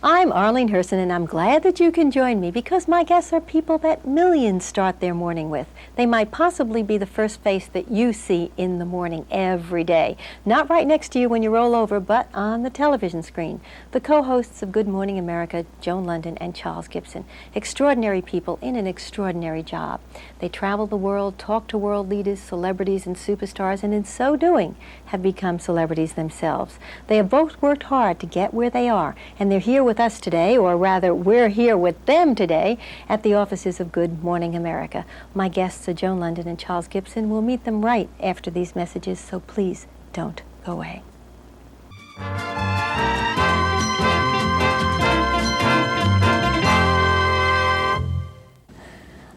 I'm Arlene Herson, and I'm glad that you can join me because my guests are people that millions start their morning with. They might possibly be the first face that you see in the morning every day. Not right next to you when you roll over, but on the television screen. The co-hosts of Good Morning America, Joan Lunden and Charles Gibson. Extraordinary people in an extraordinary job. They travel the world, talk to world leaders, celebrities, and superstars, and in so doing have become celebrities themselves. They have both worked hard to get where they are, and they're here with us today, or rather, we're here with them today at the offices of Good Morning America. My guests are Joan Lunden and Charles Gibson. We'll meet them right after these messages, so please don't go away.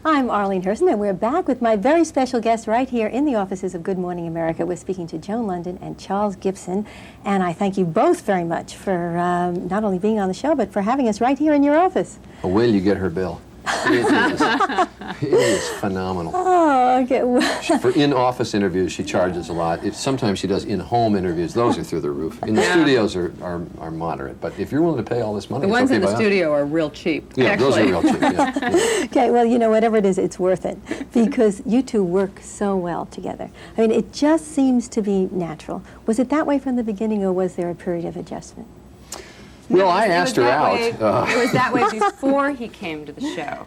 I'm Arlene Herson, and we're back with my very special guests right here in the offices of Good Morning America. We're speaking to Joan Lunden and Charles Gibson, and I thank you both very much for not only being on the show, but for having us right here in your office. Will you get her bill? It is phenomenal. Oh, okay. For in-office interviews, she charges a lot. Sometimes she does in-home interviews. Those are through the roof. In the studios are moderate. But if you're willing to pay all this money, the ones okay in the studio are real cheap. Yeah, actually. Those are real cheap. Yeah. Okay, well, you know, whatever it is, it's worth it because you two work so well together. I mean, it just seems to be natural. Was it that way from the beginning, or was there a period of adjustment? Well, I asked her out. It was that way before he came to the show,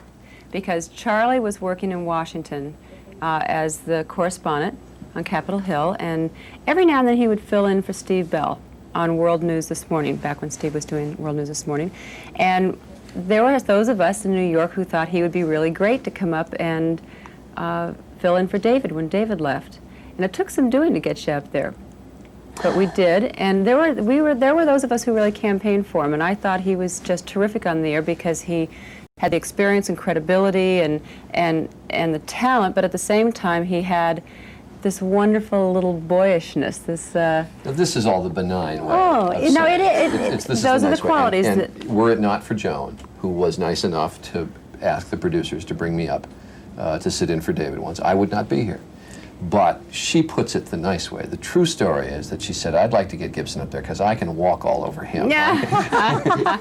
because Charlie was working in Washington as the correspondent on Capitol Hill, and every now and then he would fill in for Steve Bell on World News This Morning, back when Steve was doing World News This Morning. And there were those of us in New York who thought he would be really great to come up and fill in for David when David left. And it took some doing to get you up there. But we did, and there were those of us who really campaigned for him, and I thought he was just terrific on the air because he had the experience and credibility and the talent, but at the same time he had this wonderful little boyishness. This is all the benign way. Oh, no, those are the qualities. And were it not for Joan, who was nice enough to ask the producers to bring me up to sit in for David once, I would not be here. But she puts it the nice way. The true story is that she said, I'd like to get Gibson up there because I can walk all over him. Yeah.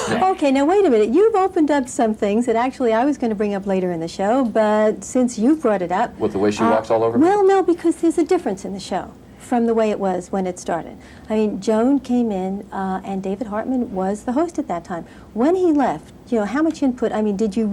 Okay, now wait a minute. You've opened up some things that actually I was going to bring up later in the show, but since you've brought it up... What, the way she walks all over me? Well, no, because there's a difference in the show from the way it was when it started. I mean, Joan came in, and David Hartman was the host at that time. When he left, you know, how much input, I mean, did you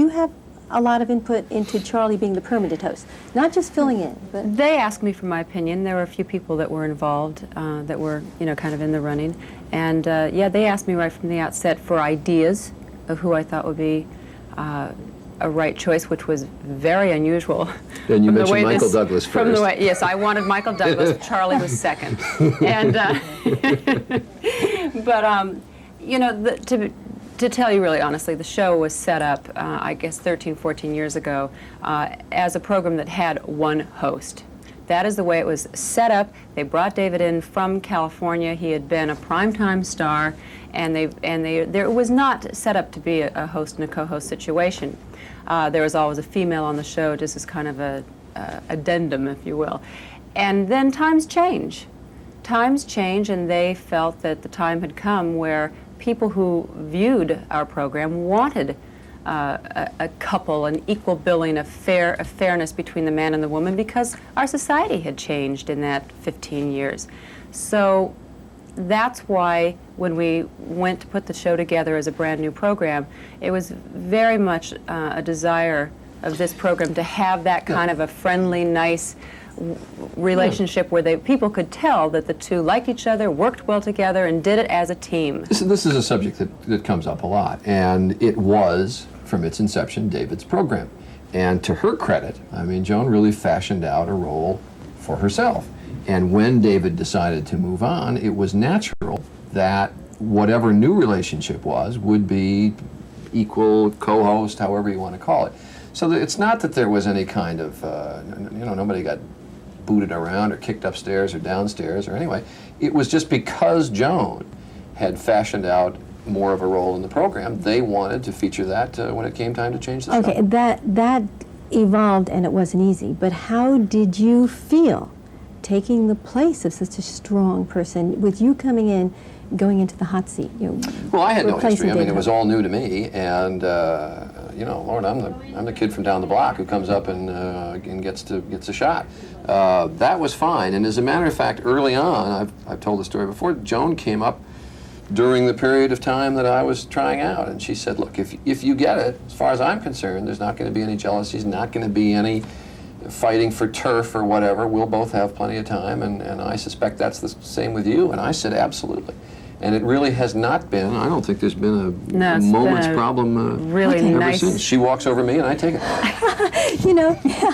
have a lot of input into Charlie being the permanent host, not just filling in? But they asked me for my opinion. There were a few people that were involved that were, you know, kind of in the running, and yeah, they asked me right from the outset for ideas of who I thought would be a right choice, which was very unusual. And you mentioned Michael Douglas first. From the way, yes, I wanted Michael Douglas. Charlie was second, and but you know, to tell you really honestly, the show was set up, I guess 13, 14 years ago, as a program that had one host. That is the way it was set up. They brought David in from California. He had been a primetime star, and it was not set up to be a host and a co-host situation. There was always a female on the show, just as kind of a addendum, if you will. And then times change. Times change, and they felt that the time had come where people who viewed our program wanted a couple, an equal billing, a fairness between the man and the woman, because our society had changed in that 15 years. So that's why when we went to put the show together as a brand new program, it was very much a desire of this program to have that kind of a friendly, nice relationship where people could tell that the two liked each other, worked well together, and did it as a team. This is a subject that comes up a lot, and it was, from its inception, David's program. And to her credit, I mean, Joan really fashioned out a role for herself. And when David decided to move on, it was natural that whatever new relationship would be equal co-host, however you want to call it. So it's not that there was any kind of, nobody got booted around or kicked upstairs or downstairs or anyway. It was just because Joan had fashioned out more of a role in the program, they wanted to feature that when it came time to change the show. Okay, that evolved, and it wasn't easy, but how did you feel taking the place of such a strong person, with you coming in, going into the hot seat. Well, I had no replacing history. I mean, David it was Hart. all new to me, and Lord, I'm the kid from down the block who comes up and gets a shot. That was fine. And as a matter of fact, early on, I've told the story before. Joan came up during the period of time that I was trying out, and she said, "Look, if you get it, as far as I'm concerned, there's not going to be any jealousies, not going to be any fighting for turf or whatever. We'll both have plenty of time, and I suspect that's the same with you." And I said, "Absolutely." And it really has not been, I don't think there's been a No, it's moment's been a problem really ever nice. since. She walks over me and I take it.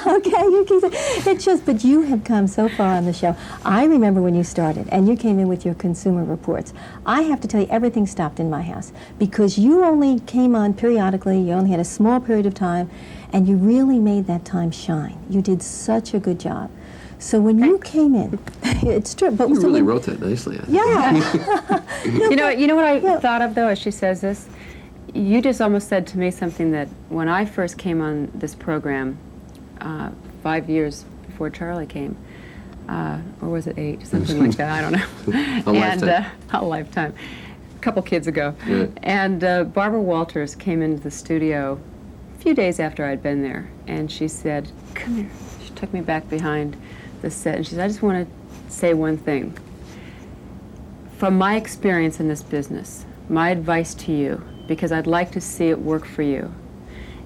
Okay, you keep it's just, but you have come so far on the show. I remember when you started and you came in with your consumer reports. I have to tell you, everything stopped in my house because you only came on periodically, you only had a small period of time, and you really made that time shine. You did such a good job. So when you came in, it's true. But You so really when- wrote that nicely, I think. Yeah. You know what I Yeah. thought of, though, as she says this? You just almost said to me something that when I first came on this program, 5 years before Charlie came, or was it 8? Something like that, I don't know. A lifetime. A lifetime. A couple kids ago. Yeah. And Barbara Walters came into the studio a few days after I'd been there, and she said, "Come here." She took me back behind the set, and she said, "I just want to say one thing. From my experience in this business, my advice to you, because I'd like to see it work for you,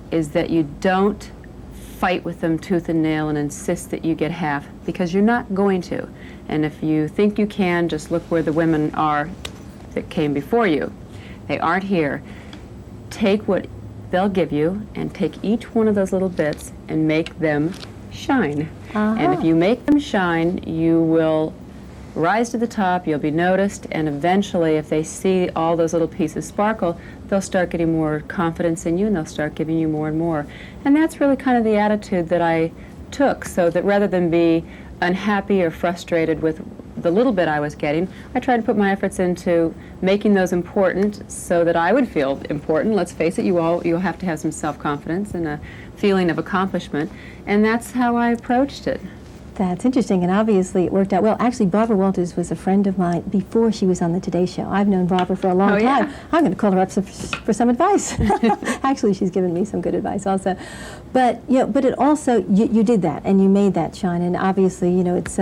is that you don't fight with them tooth and nail and insist that you get half, because you're not going to. And if you think you can, just look where the women are that came before you. They aren't here. Take what they'll give you and take each one of those little bits and make them shine. And if you make them shine, you will rise to the top, you'll be noticed, and eventually if they see all those little pieces sparkle, they'll start getting more confidence in you and they'll start giving you more and more." And that's really kind of the attitude that I took, so that rather than be unhappy or frustrated with the little bit I was getting, I tried to put my efforts into making those important so that I would feel important. Let's face it, you'll have to have some self-confidence and a feeling of accomplishment, and that's how I approached it. That's interesting, and obviously it worked out well. Actually, Barbara Walters was a friend of mine before she was on the Today Show. I've known Barbara for a long Oh, yeah? time. I'm going to call her up for some advice. Actually, she's given me some good advice also. But but it also you did that and you made that shine, and obviously it's.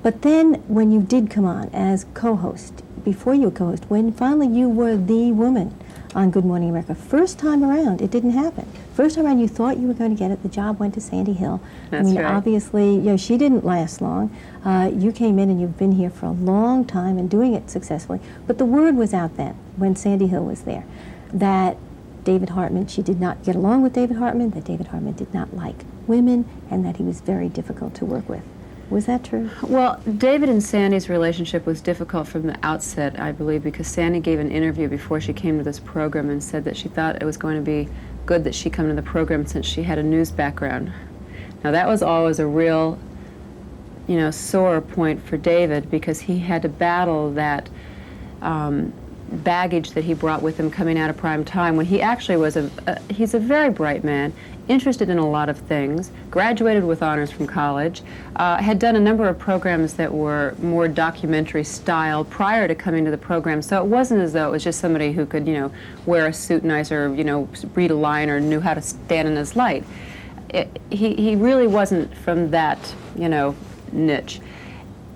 But then when you did come on as co-host, before you were co-host, when finally you were the woman on Good Morning America, first time around it didn't happen. First time around you thought you were going to get it. The job went to Sandy Hill. That's I mean, right. obviously, she didn't last long. You came in and you've been here for a long time and doing it successfully. But the word was out then, when Sandy Hill was there, that David Hartman, she did not get along with David Hartman, that David Hartman did not like women, and that he was very difficult to work with. Was that true? Well, David and Sandy's relationship was difficult from the outset, I believe, because Sandy gave an interview before she came to this program and said that she thought it was going to be good that she come to the program since she had a news background. Now, that was always a real, sore point for David, because he had to battle that baggage that he brought with him coming out of prime time, when he actually was he's a very bright man, interested in a lot of things, graduated with honors from college, had done a number of programs that were more documentary style prior to coming to the program, so it wasn't as though it was just somebody who could, wear a suit nice or, read a line or knew how to stand in his light. He really wasn't from that, niche.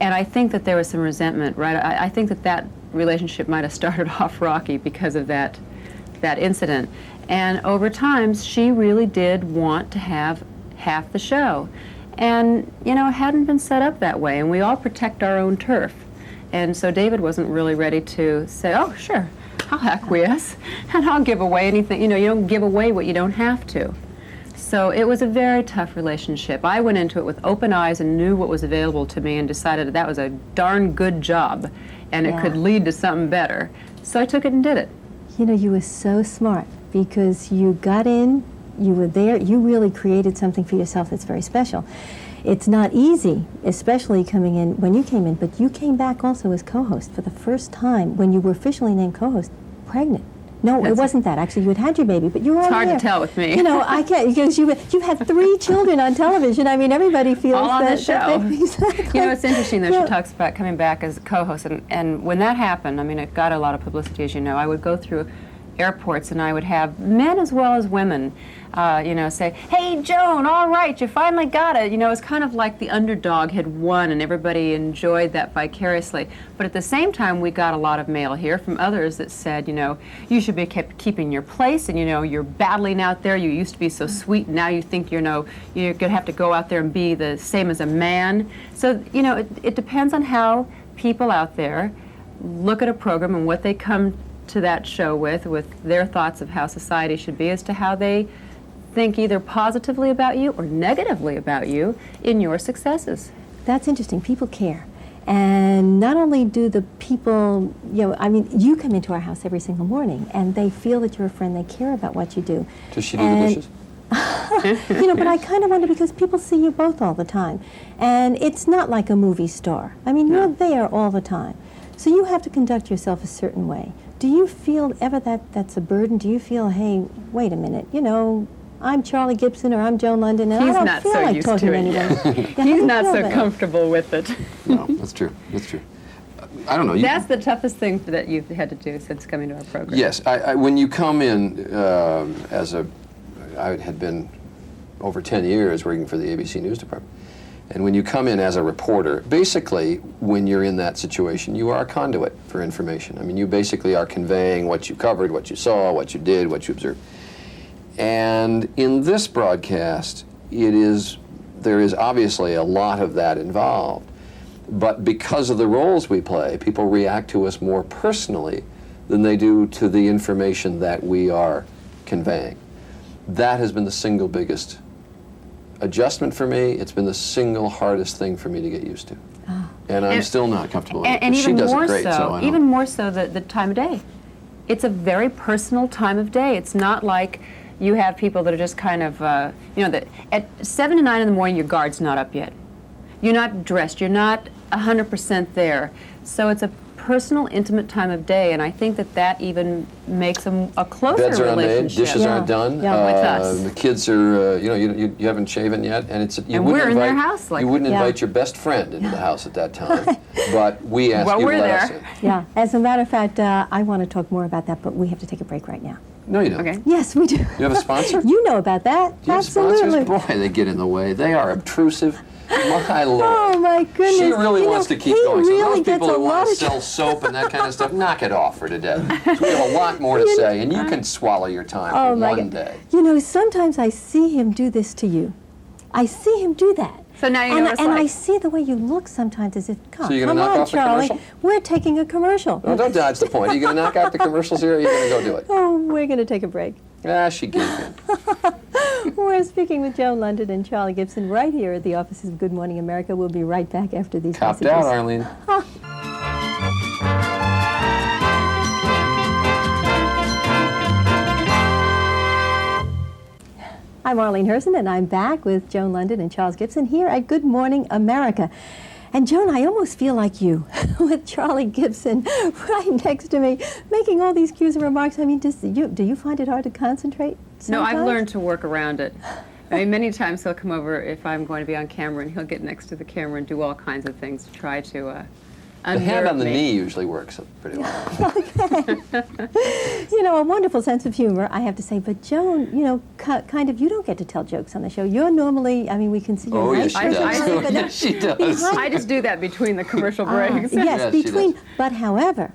And I think that there was some resentment, right? I think that relationship might have started off rocky because of that incident. And over time, she really did want to have half the show. And, it hadn't been set up that way, and we all protect our own turf. And so David wasn't really ready to say, "Oh, sure, I'll acquiesce, and I'll give away anything." You don't give away what you don't have to. So it was a very tough relationship. I went into it with open eyes and knew what was available to me and decided that was a darn good job, and it could lead to something better. So I took it and did it. You were so smart, because you got in, you were there, you really created something for yourself that's very special. It's not easy, especially coming in when you came in, but you came back also as co-host for the first time when you were officially named co-host, pregnant. No, it wasn't that. Actually, you had your baby, but you were It's on hard air. to tell with me. You know, I can't, because you had 3 children on television. I mean, everybody feels All on that. the show. Exactly. You know, it's interesting, though, Yeah. she talks about coming back as a co-host, and when that happened, I mean, it got a lot of publicity, as you know. I would go through airports, and I would have men as well as women, you know, say, "Hey, Joan, all right, you finally got it." You know, it's kind of like the underdog had won, and everybody enjoyed that vicariously. But at the same time, we got a lot of mail here from others that said, you know, you should be keeping your place, and, you know, you're battling out there. You used to be so sweet, now you think, you know, you're going to have to go out there and be the same as a man. So, you know, it depends on how people out there look at a program and what they come to that show with their thoughts of how society should be as to how they think either positively about you or negatively about you in your successes. That's interesting. People care. And not only do the people, you know, I mean, you come into our house every single morning, and they feel that you're a friend. They care about what you do. Does she do the dishes? You know, but I kind of wonder, because people see you both all the time. And it's not like a movie star. I mean, you're there all the time. So you have to conduct yourself a certain way. Do you feel ever that that's a burden? Do you feel, hey, wait a minute, you know, I'm Charlie Gibson or I'm Joan Lunden, and He's I don't not feel so like used talking to to it anyone. yet. Yeah, how do He's you not feel so about it? comfortable with it. No, that's true. That's true. I don't know. That's the toughest thing that you've had to do since coming to our program. Yes, when you come in I had been over 10 years working for the ABC News Department, and when you come in as a reporter, basically, when you're in that situation, you are a conduit for information. I mean, you basically are conveying what you covered, what you saw, what you did, what you observed. And in this broadcast, there is obviously a lot of that involved. But because of the roles we play, people react to us more personally than they do to the information that we are conveying. That has been the single biggest adjustment for me. It's been the single hardest thing for me to get used to. Oh. And I'm still not comfortable with it. And But even she does more it great, so I so, don't. even more so the time of day. It's a very personal time of day. It's not like you have people that are just kind of, you know, that at 7 to 9 in the morning, your guard's not up yet. You're not dressed. You're not 100% there. So it's a personal, intimate time of day, and I think that even makes a closer Beds are unmade, relationship. dishes aren't done. Yeah. With us. The kids are, you know, you haven't shaven yet, and it's. And we're in their house like you wouldn't that. invite your best friend into the house at that time, but we asked Well, you to we're let us there. in. Yeah, as a matter of fact, I want to talk more about that, but we have to take a break right now. No, you don't. Okay. Yes, we do. You have a sponsor? You know about that. Do you have Absolutely. sponsors? Boy, they get in the way. They are obtrusive. My Lord. Oh, my goodness. She really You wants know, to keep he going. So really those people gets who a want lot to of sell soap and that kind of stuff, knock it off for today. We have a lot more to say, and you can swallow your time Oh, for my one God. day. You know, sometimes I see him do this to you. I see him do that. So now you know and, what it's and I like. see the way you look sometimes as if, So you're come gonna knock on, off the Charlie, commercial? we're taking a commercial. No, don't dodge the point. Are you going to knock out the commercials here, or are you going to go do it? Oh, we're going to take a break. Ah, she gave in. We're speaking with Joan Lunden and Charlie Gibson right here at the offices of Good Morning America. We'll be right back after these Copped messages. out, Arlene. I'm Arlene Herson, and I'm back with Joan Lunden and Charles Gibson here at Good Morning America. And Joan, I almost feel like you, with Charlie Gibson right next to me, making all these cues and remarks. I mean, do you find it hard to concentrate No, sometimes? I've learned to work around it. I mean, many times he'll come over if I'm going to be on camera, and he'll get next to the camera and do all kinds of things to try to The hand unnerve on the me. knee usually works pretty well. You know, a wonderful sense of humor, I have to say. But Joan, you know, kind of, you don't get to tell jokes on the show. You're normally, I mean, we can see your Oh, yes, nice she does. personality, but Yes, she does. behind- I just do that between the commercial breaks. Yes, Yes, she between. does. But however,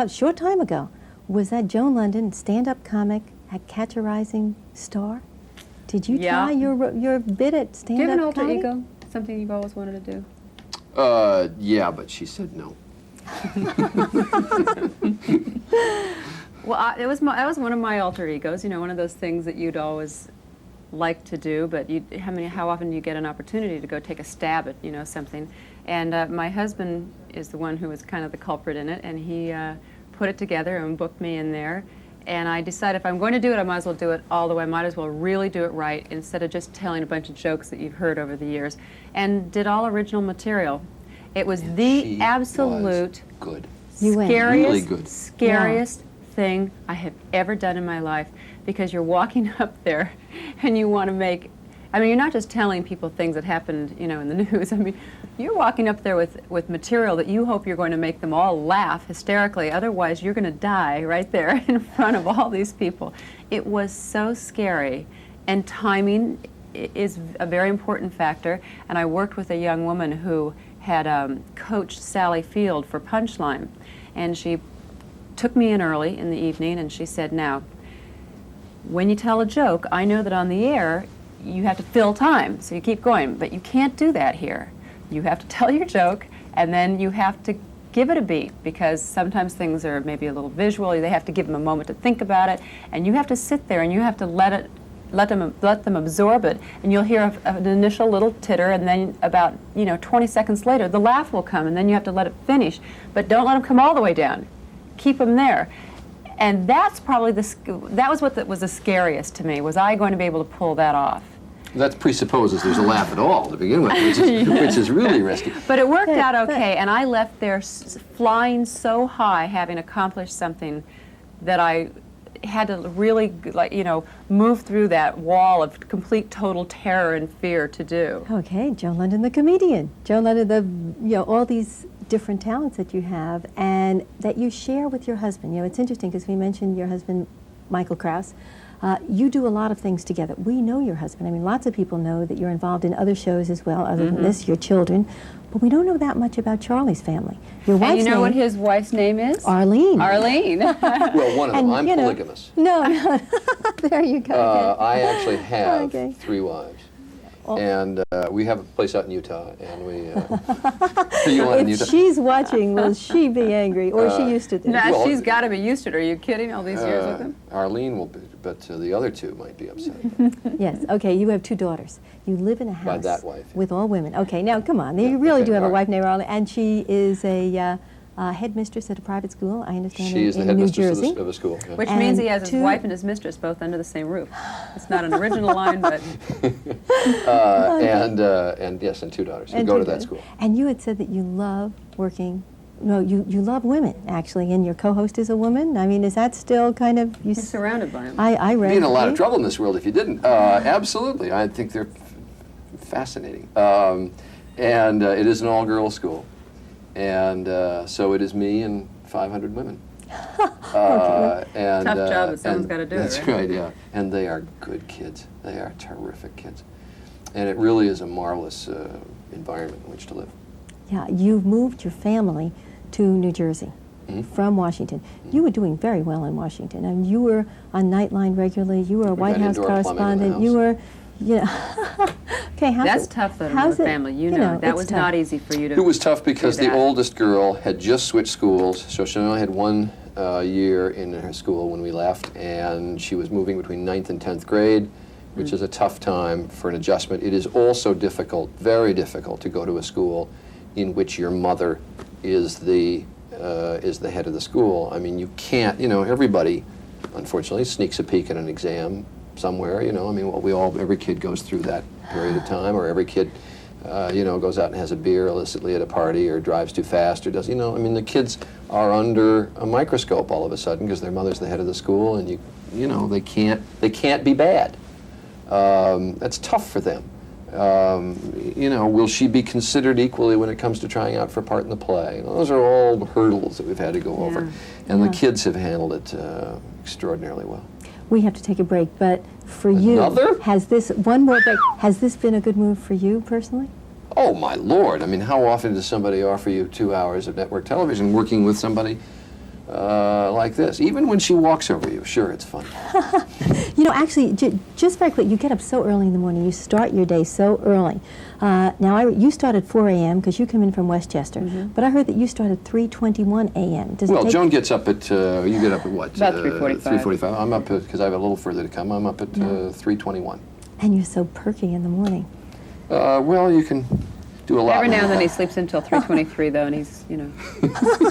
short time ago, was that Joan Lunden, stand-up comic, at Catch a Rising Star? Did you Yeah. try your bit at Do you have stand-up an alter comedy? ego? Something you've always wanted to do? Yeah, but she said no. Well, that was one of my alter egos. You know, one of those things that you'd always like to do, but how often do you get an opportunity to go take a stab at, you know, something? And my husband is the one who was kind of the culprit in it, and he put it together and booked me in there. And I decided if I'm going to do it, I might as well do it all the way. I might as well really do it right instead of just telling a bunch of jokes that you've heard over the years. And did all original material. It was the She absolute was good. You went. scariest, Really good. scariest thing I have ever done in my life, because you're walking up there and you want to make, I mean, you're not just telling people things that happened, you know, in the news. I mean, you're walking up there with material that you hope you're going to make them all laugh hysterically. Otherwise, you're going to die right there in front of all these people. It was so scary, and timing is a very important factor. And I worked with a young woman who had coached Sally Field for Punchline, and she took me in early in the evening, and she said, now, when you tell a joke, I know that on the air, you have to fill time, so you keep going, but you can't do that here. You have to tell your joke, and then you have to give it a beat, because sometimes things are maybe a little visual. They have to give them a moment to think about it, and you have to sit there and you have to let them absorb it, and you'll hear an initial little titter, and then about 20 seconds later, the laugh will come, and then you have to let it finish, but don't let them come all the way down. Keep them there. And that's probably that was what was the scariest to me. Was I going to be able to pull that off? That presupposes there's a laugh at all to begin with, which is really risky. But it worked out okay, and I left there flying so high, having accomplished something that I had to really, move through that wall of complete, total terror and fear to do. Okay, Joan Lunden, the comedian. Joan Lunden, all these different talents that you have and that you share with your husband. It's interesting because we mentioned your husband, Michael Krause. You do a lot of things together. We know your husband. I mean, lots of people know that you're involved in other shows as well, other than this, your children. But we don't know that much about Charlie's family. Your wife's and you know name, what his wife's name is? Arlene. Arlene. Well, one of them. I'm polygamous. No. There you go. I actually have Okay. 3 wives. Oh. And we have a place out in Utah, and we. You want in If Utah? she's watching, will she be angry? Or she used to be? Nah, Well, she's got to be used to it. Are you kidding? All these years with him? Arlene will be, but the other 2 might be upset. Yes. Okay, you have 2 daughters. You live in a house By that wife. with all women. Okay, now come on. You really okay, do have a all right. wife named Arlene, and she is a headmistress at a private school, I understand, She is the in New headmistress Jersey. of a school. Yeah. Which means he And has his 2 wife and his mistress both under the same roof. It's not an original line, but And yes, and 2 daughters who and go 2 to that daughters. school. And you had said that you love working. No, you love women, actually, and your co-host is a woman. I mean, is that still kind of... he's surrounded by them. I read... You'd be in a lot of trouble in this world if you didn't. Absolutely. I think they're fascinating. And it is an all-girls school. And so it is me and 500 women. And, Tough job, but someone's and got to do it, That's right? right, yeah. And they are good kids. They are terrific kids. And it really is a marvelous environment in which to live. Yeah, you've moved your family to New Jersey from Washington. You were doing very well in Washington. And you were on Nightline regularly. You were a White got House indoor plumbing in the correspondent. You house. were, okay, how's That's it? tough, though, to how's have a it- family. You know, that it's was tough. not easy for you to It was tough because do the that. oldest girl had just switched schools, so she only had 1 year in her school when we left, and she was moving between 9th and 10th grade, which is a tough time for an adjustment. It is also difficult, very difficult, to go to a school in which your mother is the head of the school. I mean, you can't, everybody, unfortunately, sneaks a peek at an exam somewhere, I mean, every kid goes through that period of time, or every kid, goes out and has a beer illicitly at a party, or drives too fast, or does, I mean, the kids are under a microscope all of a sudden because their mother's the head of the school, and they can't be bad. That's tough for them. Will she be considered equally when it comes to trying out for a part in the play? Those are all hurdles that we've had to go over, and the kids have handled it extraordinarily well. We have to take a break, but for Another? you, has this, one more break, has this been a good move for you personally? Oh, my Lord. I mean, how often does somebody offer you 2 hours of network television working with somebody like this? Even when she walks over you, sure, it's fun. Actually, just very quick, you get up so early in the morning. You start your day so early. Now, you start at 4 a.m. because you come in from Westchester, but I heard that you start at 3:21 a.m. Does it Well, take Joan gets up at, you get up at what? About 3:45. 3:45. I'm up because I have a little further to come. I'm up at 3:21. And you're so perky in the morning. Well, you can do a lot. Every with now and then that. he sleeps until 3:23, though, and he's,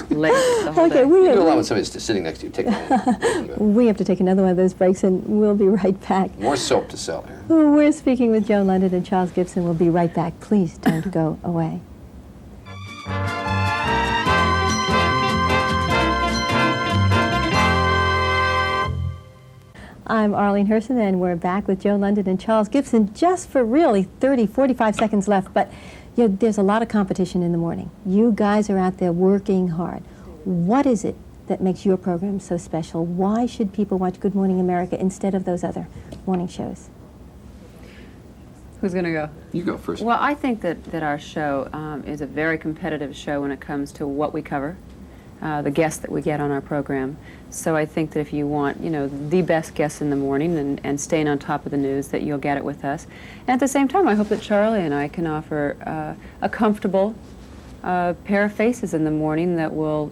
late the whole day. Okay, You do a lot when somebody's sitting next to you. Take we have to take another one of those breaks, and we'll be right back. more soap to sell here. We're speaking with Joan Lunden and Charles Gibson. We'll be right back. Please don't go away. I'm Arlene Herson, and we're back with Joan Lunden and Charles Gibson just for really 30, 45 seconds left. But there's a lot of competition in the morning. You guys are out there working hard. What is it that makes your program so special? Why should people watch Good Morning America instead of those other morning shows? Who's going to go? You go first. Well, I think that our show is a very competitive show when it comes to what we cover, the guests that we get on our program. So I think that if you want, the best guests in the morning and staying on top of the news, that you'll get it with us. And at the same time, I hope that Charlie and I can offer a comfortable pair of faces in the morning that will,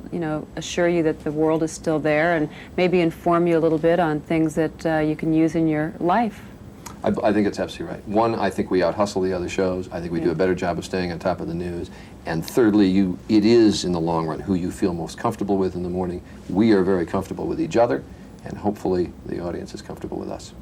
assure you that the world is still there and maybe inform you a little bit on things that you can use in your life. I think it's absolutely right. One, I think we out-hustle the other shows. I think we do a better job of staying on top of the news. And thirdly, it is, in the long run, who you feel most comfortable with in the morning. We are very comfortable with each other, and hopefully the audience is comfortable with us.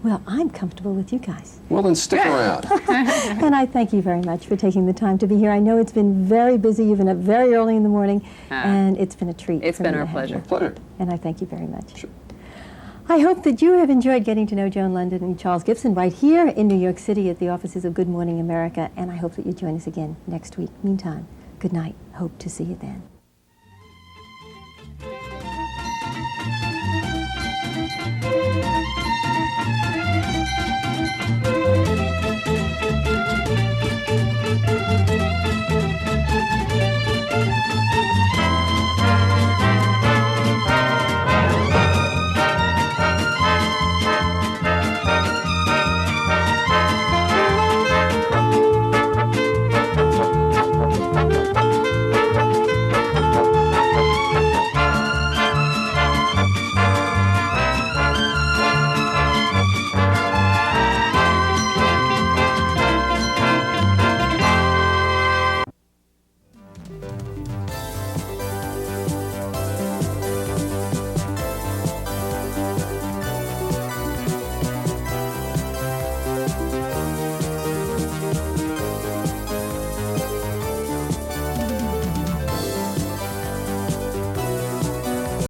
Well, I'm comfortable with you guys. Well, then stick around. And I thank you very much for taking the time to be here. I know it's been very busy. You've been up very early in the morning, and it's been a treat. It's been our pleasure. Pleasure. And I thank you very much. Sure. I hope that you have enjoyed getting to know Joan Lunden and Charles Gibson right here in New York City at the offices of Good Morning America, and I hope that you join us again next week. Meantime, good night. Hope to see you then.